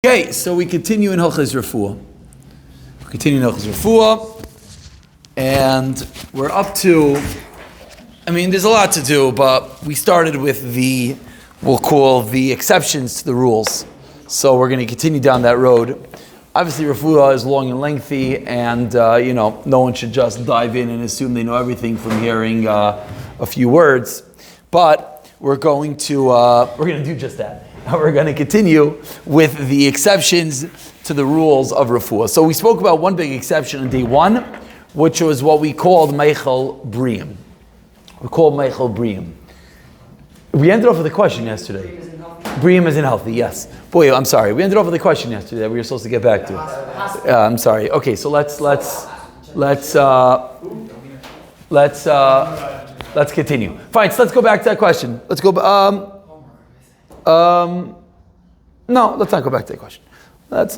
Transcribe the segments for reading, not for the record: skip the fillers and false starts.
Okay, so we continue in Hilchos Refuah. And we're up to, there's a lot to do, but we started with we'll call the exceptions to the rules. So we're going to continue down that road. Obviously, Refuah is long and lengthy, and no one should just dive in and assume they know everything from hearing a few words. But we're going to do just that. We're going to continue with the exceptions to the rules of Refuah. So we spoke about one big exception on day one, which was what we called Meichel Bri'im. We ended off with a question yesterday. Bri'im isn't healthy, yes. Boy, I'm sorry. We ended off with a question yesterday that we were supposed to get back to. I'm sorry. Okay, so let's continue. Fine, so let's go back to that question. Let's go. No, let's not go back to that question. That's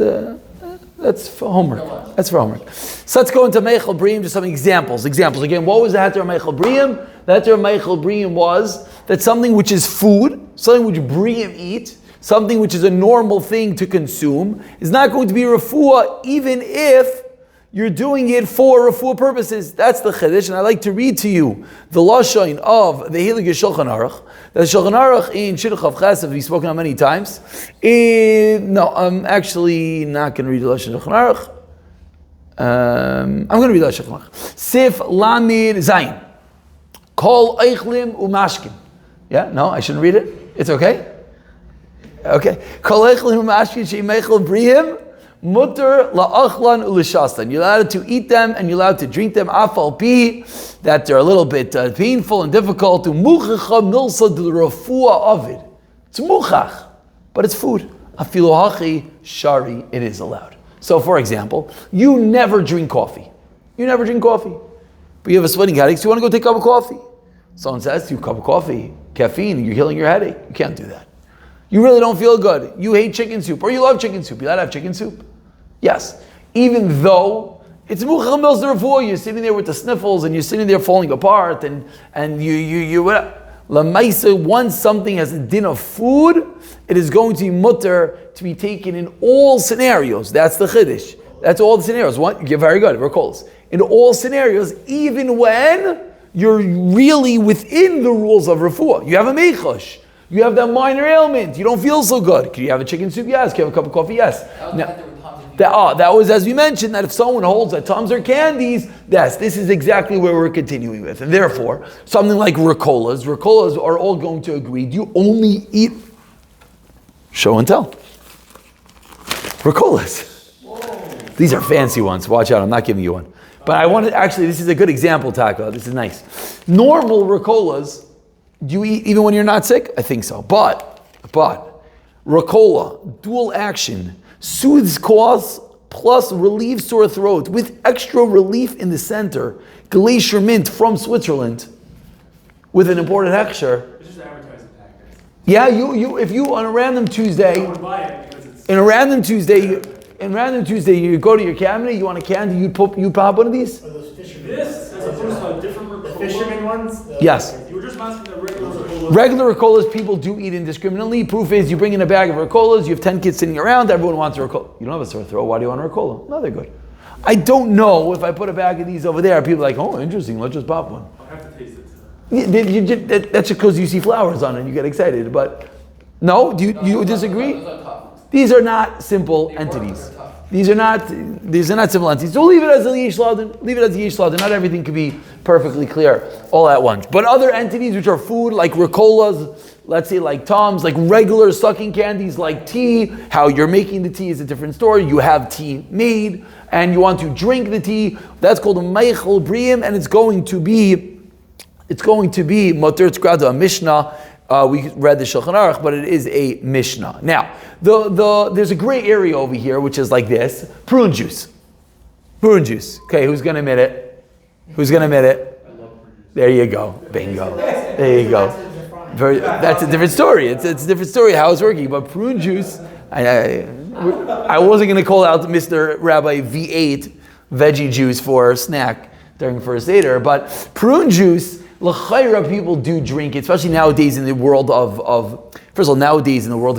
for homework. That's for homework. So let's go into Meichel Bri'im, just some examples. Again, what was the Heter of Meichel Bri'im? The Heter of Meichel Bri'im was that something which is food, something which Bri'im eat, something which is a normal thing to consume, is not going to be Refuah even if you're doing it for Refuah purposes. That's the Chiddush, and I'd like to read to you the Lashon of the Heilige Shulchan Aruch. The Shulchan Aruch in Shidduch Chav Ches, we've spoken on many times. No, I'm actually not going to read the Lashon Shulchan Aruch. I'm going to read the Lashon Shulchan Aruch. Sif Lamid Zayin. Kol Eichlim Umashkin. Yeah, no, I shouldn't read it. It's okay? Okay. Kol Eichlim Umashkin Shei Meichel Bri'im. Mutter la'achlan u'lishastan. You're allowed to eat them and you're allowed to drink them. Afal pi, that they're a little bit painful and difficult. Muchacha milsa de refuah avid. It's muchach, but it's food. Afilu hachi shari. It is allowed. So, for example, you never drink coffee. But you have a sweating headache, so you want to go take a cup of coffee. Someone says to you, cup of coffee, caffeine, you're healing your headache. You can't do that. You really don't feel good. You hate chicken soup, or you love chicken soup. You allowed to have chicken soup? Yes. Even though it's muchach milsa de refuah, you're sitting there with the sniffles and you're sitting there falling apart and you Lamaisa, once something has a din of food, it is going to be mutter to be taken in all scenarios. That's the chiddush. That's all the scenarios. You're very good. Recalls. In all scenarios, even when you're really within the rules of refuah. You have a meichosh. You have that minor ailment. You don't feel so good. Can you have a chicken soup? Yes. Can you have a cup of coffee? Yes. That was, as we mentioned, that if someone holds that Tums are candies, yes, this is exactly where we're continuing with. And therefore, something like Ricolas are all going to agree. Do you only eat show and tell? Ricolas. These are fancy ones. Watch out, I'm not giving you one. But I wanted, actually, this is a good example, Taka. This is nice. Normal Ricolas, do you eat even when you're not sick? I think so. But Ricola, dual action, soothes coughs plus relieves sore throat with extra relief in the center. Glacier mint from Switzerland with an imported hechsher. It's just an advertising package. Yeah, if you on a random Tuesday, I would buy it because it's in a random Tuesday, you go to your cabinet, you want a candy, you pop one of these? Are those fishermen? this as opposed to a different Ricola. The fisherman ones? Yes. You were just mentioning the regular Ricola. Regular Ricolas, people do eat indiscriminately. Proof is, you bring in a bag of Ricolas, you have 10 kids sitting around, everyone wants a Ricola. You don't have a sore throat, why do you want a Ricola? No, they're good. I don't know if I put a bag of these over there, people are like, oh, interesting, let's just pop one. I'll have to taste it. That's just because you see flowers on it and you get excited. But no, do you disagree? These are not simple entities. These are not simple entities. So leave it as a yesh ladin. Not everything can be perfectly clear all at once. But other entities which are food, like Ricolas, let's say like Tums, like regular sucking candies, like tea. How you're making the tea is a different story. You have tea made and you want to drink the tea. That's called a Meichel Bri'im, and it's going to be Moter Tzgrada, a Mishnah. We read the Shulchan Aruch, but it is a Mishnah. Now, there's a gray area over here, which is like this. Prune juice. Okay, who's going to admit it? I love prune juice. There you go. Bingo. There you go. That's a different story. It's a different story how it's working. But prune juice, I wasn't going to call out Mr. Rabbi V8 veggie juice for a snack during First Seder, but prune juice, l'chayra, people do drink it, especially nowadays in the world of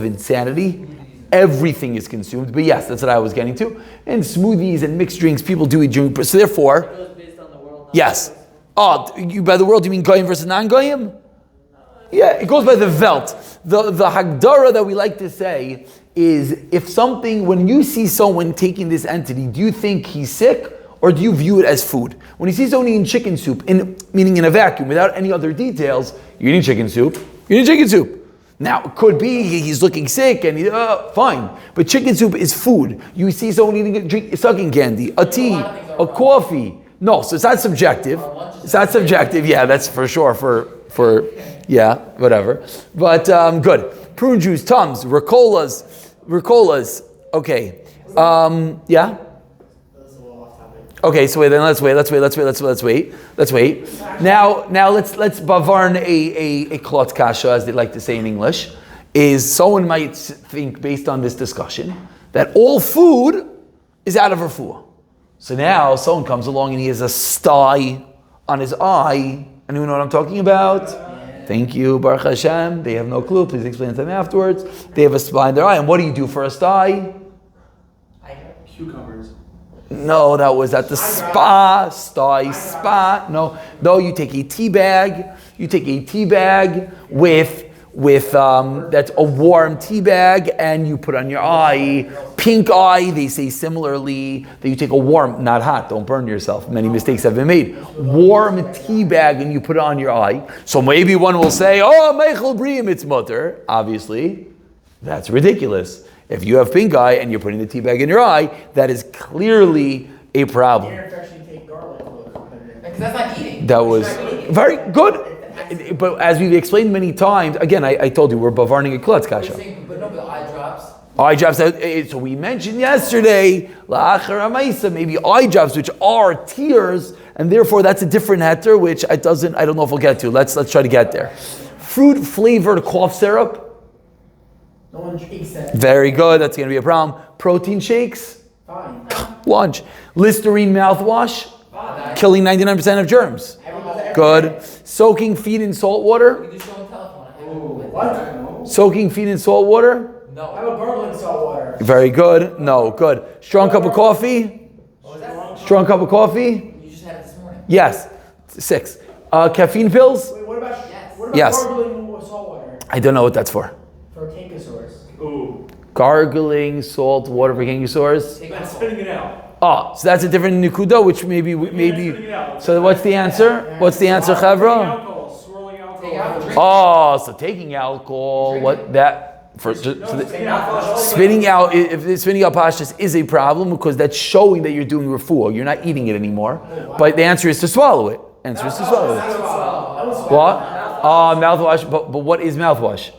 insanity. everything is consumed. But yes, that's what I was getting to. And smoothies and mixed drinks, people do eat during. So therefore, It goes based on the world. yes. Oh, by the world, you mean goyim versus non-goyim? Yeah, it goes by the Welt. The Hagdara that we like to say is, if something, when you see someone taking this entity, do you think he's sick or do you view it as food? When you see someone eating chicken soup, meaning in a vacuum, without any other details, you're eating chicken soup, Now, it could be he's looking sick and fine, but chicken soup is food. You see someone eating sucking candy, a tea, a coffee. No, so it's not subjective. It's not subjective. Yeah, that's for sure. Yeah, whatever. But good. Prune juice, Tums, Ricolas. Okay. Yeah. Okay. So wait. Then let's wait. Now let's bavarn a klot kasha, as they like to say in English. Is someone might think, based on this discussion, that all food is out of refuah. So now someone comes along and he has a sty on his eye. Anyone know what I'm talking about? Yeah. Thank you, Baruch Hashem. They have no clue. Please explain to them afterwards. They have a sty in their eye. And what do you do for a sty? Cucumbers. No, that was at the spa. Spa. No, you take a tea bag. With that's a warm tea bag, and you put on your eye. Pink eye, they say similarly that you take a warm, not hot, don't burn yourself. Many mistakes have been made. Warm tea bag, and you put it on your eye. So maybe one will say, oh, Meichel Bri'im, it's mutter. Obviously, that's ridiculous. If you have pink eye and you're putting the tea bag in your eye, that is clearly a problem. Because that's not eating. That was very good. But as we've explained many times, again, I told you we're bavarning a klutz kasha. But no, the eye drops. Eye drops. So we mentioned yesterday, maybe eye drops, which are tears, and therefore that's a different heter, which I don't know if we'll get to. Let's try to get there. Fruit flavored cough syrup. No one eats that. Very good. That's going to be a problem. Protein shakes. Fine. Lunch. Listerine mouthwash. Killing 99% of germs. Good. Soaking feet in salt water. You do show on telephone. What? Soaking feet in salt water. No. I have a gargling salt water. Very good. No, good. Strong cup of coffee. What was that? Strong cup of coffee. You just had it this morning. Yes. 6. Caffeine pills. Wait, what about Yes. gargling salt water? I don't know what that's for. For cankersaurs. Ooh. Gargling salt water for cankersaurs. I'm spitting it out. Oh, so that's a different nikuda, which maybe. So what's the answer? What's the answer, Chavra? Swirling alcohol. Take out. Oh, so taking alcohol. What that for? Spitting out. If spitting out pashtus is a problem because that's showing that you're doing refuah. You're not eating it anymore. But the answer is to swallow it. What? Mouthwash. But what is mouthwash?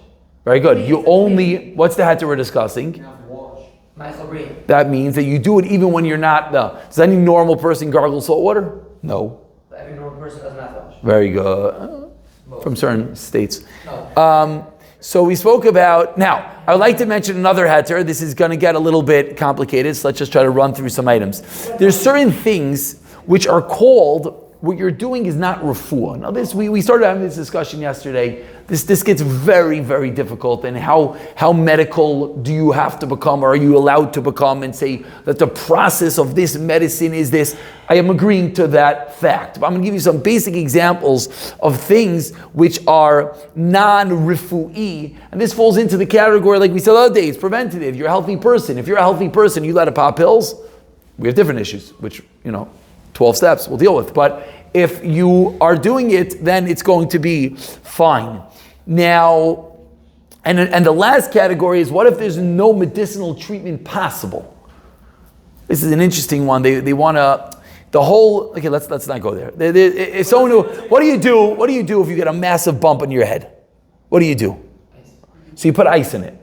Very good. You only. What's the heter we're discussing? That means that you do it even when you're not. No. Does any normal person gargle salt water? No. Every normal person does mouthwash. Very good. From certain states. So we spoke about. Now, I would like to mention another heter. This is going to get a little bit complicated, so let's just try to run through some items. There's certain things which are called. What you're doing is not refuah. Now we started having this discussion yesterday. This gets very, very difficult, and how medical do you have to become, or are you allowed to become, and say that the process of this medicine is this. I am agreeing to that fact. But I'm going to give you some basic examples of things which are non-refu'i, and this falls into the category, like we said the other day, it's preventative. You're a healthy person. If you're a healthy person, you let it pop pills, we have different issues, which, 12 steps we'll deal with. But if you are doing it, then it's going to be fine. Now, and the last category is, what if there's no medicinal treatment possible? This is an interesting one. They want to, okay, let's not go there. If someone who, what do you do if you get a massive bump on your head? What do you do? So you put ice in it.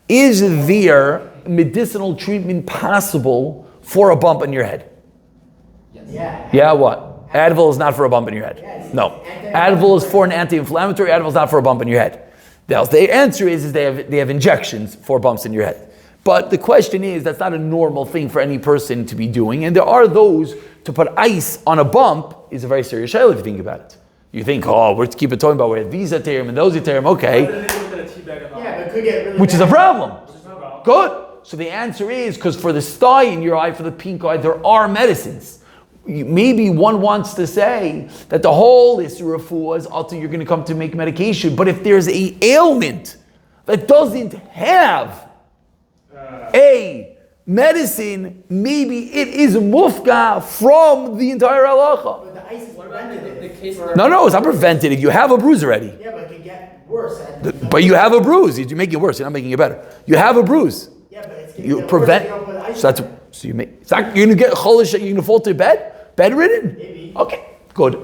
Is there medicinal treatment possible for a bump on your head? Yeah. Yeah, what? Advil is not for a bump in your head. Yes. No. Advil is for an anti-inflammatory. Advil is not for a bump in your head. The answer is they have injections for bumps in your head. But the question is, that's not a normal thing for any person to be doing. And there are those, to put ice on a bump is a very serious shayla if you think about it. You think, we're keep it talking about we have visa terim and those terim, okay. Why did they put a tea bag on the could get really which is a bad. problem. Good. So the answer is, because for the sty in your eye, for the pink eye, there are medicines. Maybe one wants to say that the whole issue refuah is until you're going to come to make medication. But if there's a ailment that doesn't have a medicine, maybe it is mufka from the entire halacha. But the ice is preventative. The case No, it's not preventative. You have a bruise already. Yeah, but it could get worse. But you have a bruise. You make it worse. You're not making it better. You have a bruise. Yeah, but it's gonna You get prevent. worse if you don't put ice So that's on it. so you make. You're gonna get cholish. You're gonna fall to bed. Bedridden. Maybe. Okay. Good.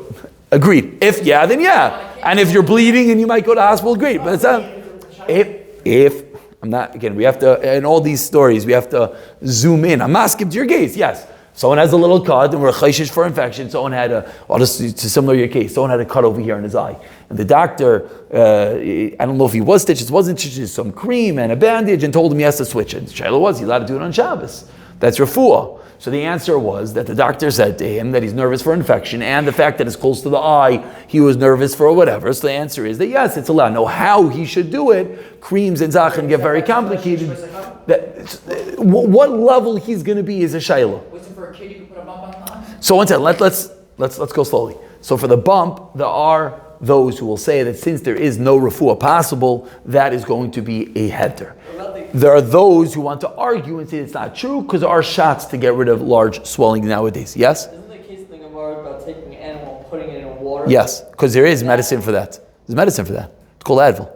Agreed. If yeah, then yeah. And if you're bleeding and you might go to hospital, great. But it's not. If I'm not again, we have to in all these stories we have to zoom in. I'm asking to your case. Yes. Someone has a little cut and we're chayshish for infection. Someone had to similar to your case. Someone had a cut over here in his eye. And the doctor, I don't know if he was stitches, wasn't stitches, some cream and a bandage and told him he has to switch it. Shaila was, he's allowed to do it on Shabbos. That's refuah. So the answer was that the doctor said to him that he's nervous for infection and the fact that it's close to the eye, he was nervous for whatever. So the answer is that yes, it's allowed. Now how he should do it, creams and zachin get very complicated. What level he's going to be is a shayla. Wait, so for a kid you can put a bump on the eye? So one second, let's go slowly. So for the bump, there are those who will say that since there is no refuah possible, that is going to be a heter. There are those who want to argue and say it's not true because there are shots to get rid of large swelling nowadays. Yes? Isn't the case thing about taking an animal and putting it in water? Yes, because there is medicine for that. There's medicine for that. It's called Advil.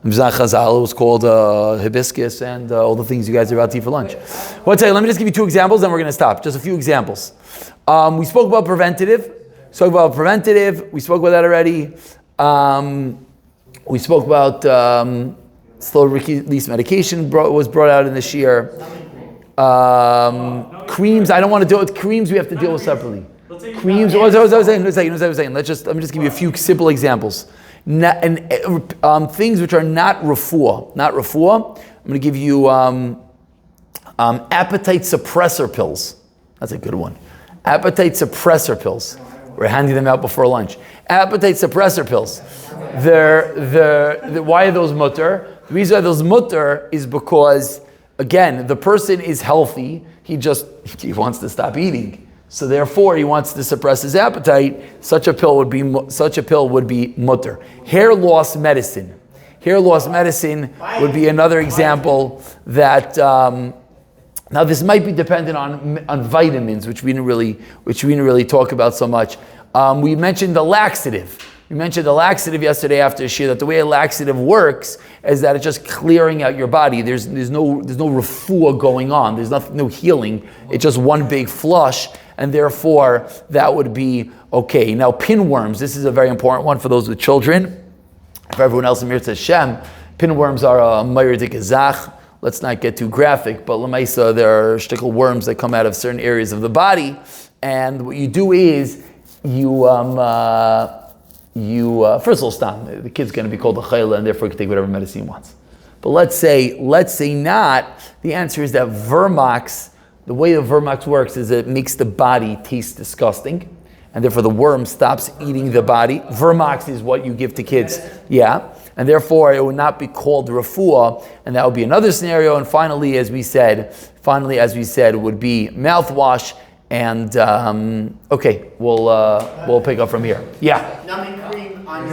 Mizrach Chazal was called hibiscus and all the things you guys are about to eat for lunch. One second, let me just give you two examples, then we're going to stop. Just a few examples. We spoke about preventative. We spoke about that already. We spoke about slow release medication was brought out in this year. Creams, I don't want to deal with creams. We have to deal with separately. Creams. What was I saying? Let me just give you a few simple examples. Things which are not refuah. I'm going to give you appetite suppressor pills. That's a good one. Appetite suppressor pills. We're handing them out before lunch. Appetite suppressor pills. Why are those mutter? The reason why those mutter is because, again, the person is healthy. He wants to stop eating. So therefore, he wants to suppress his appetite. Such a pill would be mutter. Hair loss medicine would be another example that. Now this might be dependent on vitamins, which we didn't really talk about so much. We mentioned the laxative. We mentioned the laxative yesterday after Shir, that the way a laxative works is that it's just clearing out your body. There's no refuah going on. There's no healing. It's just one big flush, and therefore that would be okay. Now pinworms, this is a very important one for those with children. For everyone else in Mirza Shem, pinworms are a mayr dikazach. Let's not get too graphic, but lemaisa, there are shtickle worms that come out of certain areas of the body, and what you do is you first of all, stop. The kid's going to be called a chayla, and therefore he can take whatever medicine he wants. But let's say not. The answer is that Vermox, the way the Vermox works is it makes the body taste disgusting, and therefore the worm stops eating the body. Vermox is what you give to kids. Yeah. And therefore it would not be called refuah, and that would be another scenario. And finally, as we said, would be mouthwash. And okay, we'll pick up from here. Yeah. Numbing cream